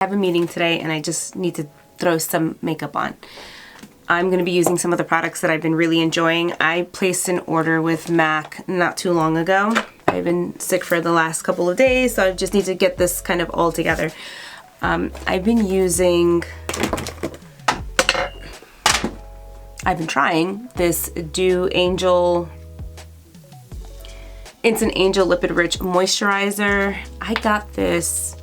I have a meeting today and I just need to throw some makeup on. I'm going to be using some of the products that I've been really enjoying. I placed an order with MAC not too long ago. I've been sick for the last couple of days, so I just need to get this kind of all together. I've been trying this Dieux Angel, it's an Angel Lipid Rich Moisturizer. I got this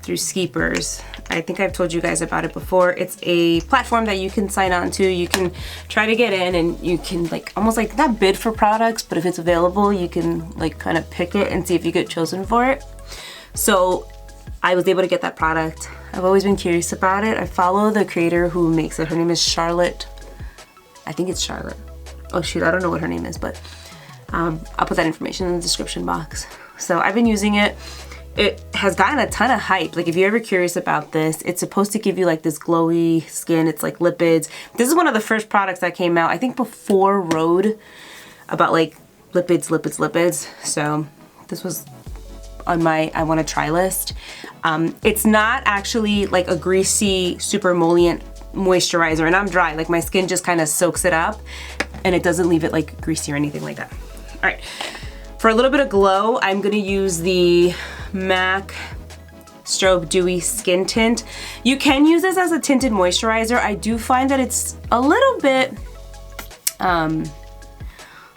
through Skeepers. I think I've told you guys about it before. It's a platform that you can sign on to. You can try to get in and you can almost not bid for products, but if it's available, you can kind of pick it and see if you get chosen for it. So I was able to get that product. I've always been curious about it. I follow the creator who makes it. Her name is Charlotte. I think it's Charlotte. Oh shoot, I don't know what her name is, but I'll put that information in the description box. So I've been using it. It has gotten a ton of hype. If you're ever curious about this, it's supposed to give you this glowy skin. It's like lipids. This is one of the first products that came out, I think before Rhode, about lipids. So this was on my I want to try list. It's not actually a greasy, super emollient moisturizer, and I'm dry. My skin just kind of soaks it up and it doesn't leave it greasy or anything like that. All right, for a little bit of glow, I'm gonna use the MAC Stobe Dewy Skin Tint. You can use this as a tinted moisturizer. I do find that it's a little bit,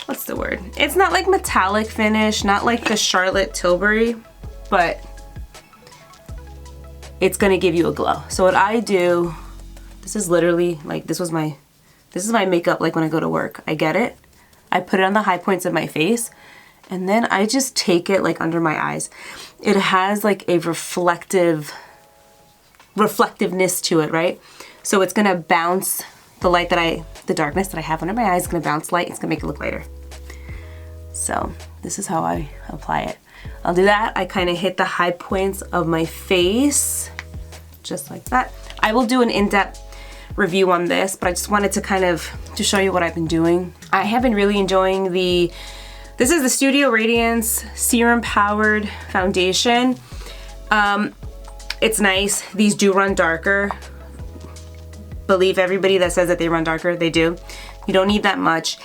what's the word? It's not metallic finish, not like the Charlotte Tilbury, but it's gonna give you a glow. So what I do, this is literally this is my makeup when I go to work. I get it, I put it on the high points of my face, and then I just take it under my eyes. It has a reflectiveness to it, right? So it's gonna bounce the darkness that I have under my eyes is gonna bounce light. It's gonna make it look lighter. So this is how I apply it. I'll do that. I kind of hit the high points of my face, just like that. I will do an in-depth review on this, but I just wanted to show you what I've been doing. I have been really enjoying this is the Studio Radiance Serum Powered Foundation. It's nice. These do run darker. Believe everybody that says that they run darker, they do. You don't need that much.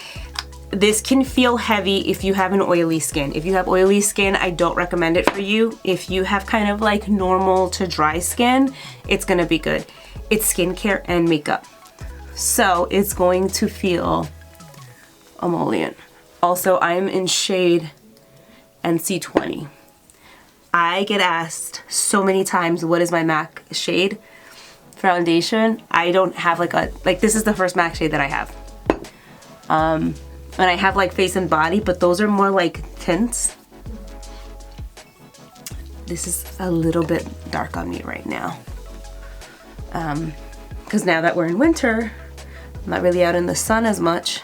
This can feel heavy if you have an oily skin. If you have oily skin, I don't recommend it for you. If you have kind of normal to dry skin, it's gonna be good. It's skincare and makeup. So it's going to feel emollient. Also, I'm in shade NC20. I get asked so many times, what is my MAC shade foundation? I don't have this is the first MAC shade that I have. And I have face and body, but those are more tints. This is a little bit dark on me right now. Because now that we're in winter, I'm not really out in the sun as much.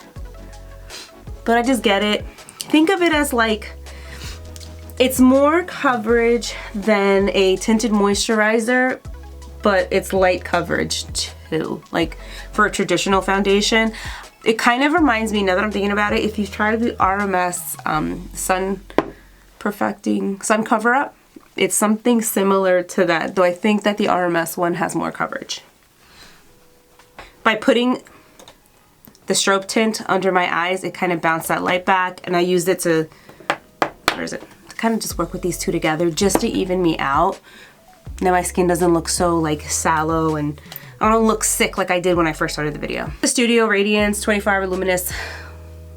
But I just get it. Think of it as it's more coverage than a tinted moisturizer, but it's light coverage too. For a traditional foundation, it kind of reminds me, now that I'm thinking about it, if you've tried the RMS Sun Cover Up, it's something similar to that, though I think that the RMS one has more coverage. By putting the strobe tint under my eyes, it kind of bounced that light back, and I used it to, to kind of just work with these two together just to even me out. Now my skin doesn't look so sallow, and I don't look sick like I did when I first started the video. The Studio Radiance 24-Hour Luminous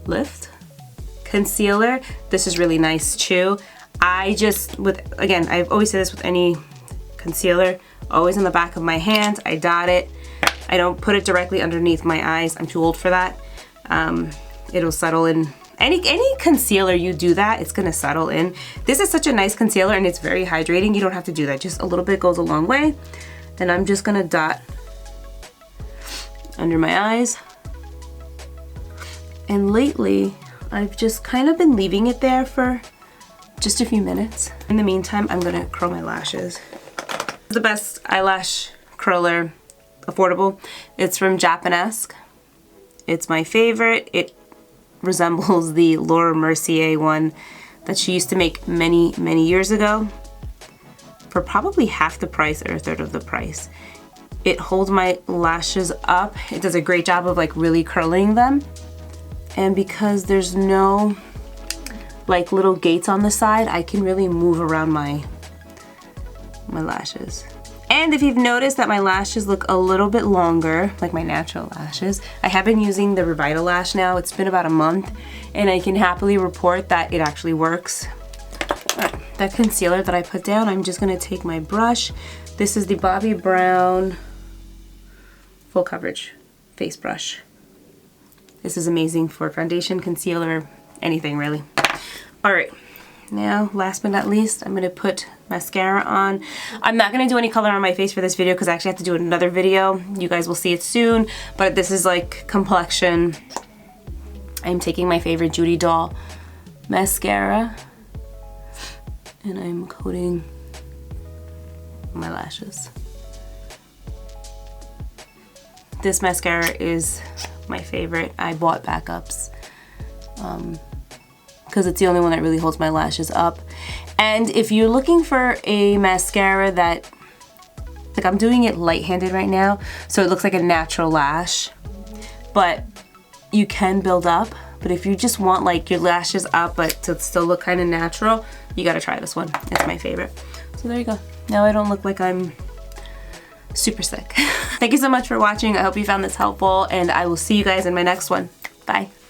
Lift Concealer. This is really nice too. Again, I've always said this with any concealer, always on the back of my hand, I dot it. I don't put it directly underneath my eyes. I'm too old for that. It'll settle in. Any concealer you do that, it's gonna settle in. This is such a nice concealer and it's very hydrating. You don't have to do that. Just a little bit goes a long way. And I'm just gonna dot under my eyes. And lately, I've just kind of been leaving it there for just a few minutes. In the meantime, I'm gonna curl my lashes. The best eyelash curler, affordable. It's from Japanesque. It's my favorite. It resembles the Laura Mercier one that she used to make many years ago. for probably half the price or a third of the price. It holds my lashes up. It does a great job of like really curling them. And because there's no like little gates on the side, I can really move around my lashes. And if you've noticed that my lashes look a little bit longer, like my natural lashes, I have been using the Revital Lash now. It's been about a month, and I can happily report that it actually works. That concealer that I put down, I'm just gonna take my brush. This is the Bobbi Brown Full Coverage Face Brush. This is amazing for foundation, concealer, anything really. All right, now last but not least, I'm gonna put mascara on. I'm not gonna do any color on my face for this video because I actually have to do another video. You guys will see it soon, but this is like complexion. I'm taking my favorite Judy Doll mascara and I'm coating my lashes. This mascara is my favorite. I bought backups because it's the only one that really holds my lashes up. And if you're looking for a mascara that, like I'm doing it light-handed right now, so it looks like a natural lash, but you can build up. But if you just want like your lashes up but to still look kind of natural, you gotta try this one. It's my favorite. So there you go. Now I don't look like I'm super sick. Thank you so much for watching. I hope you found this helpful, and I will see you guys in my next one. Bye.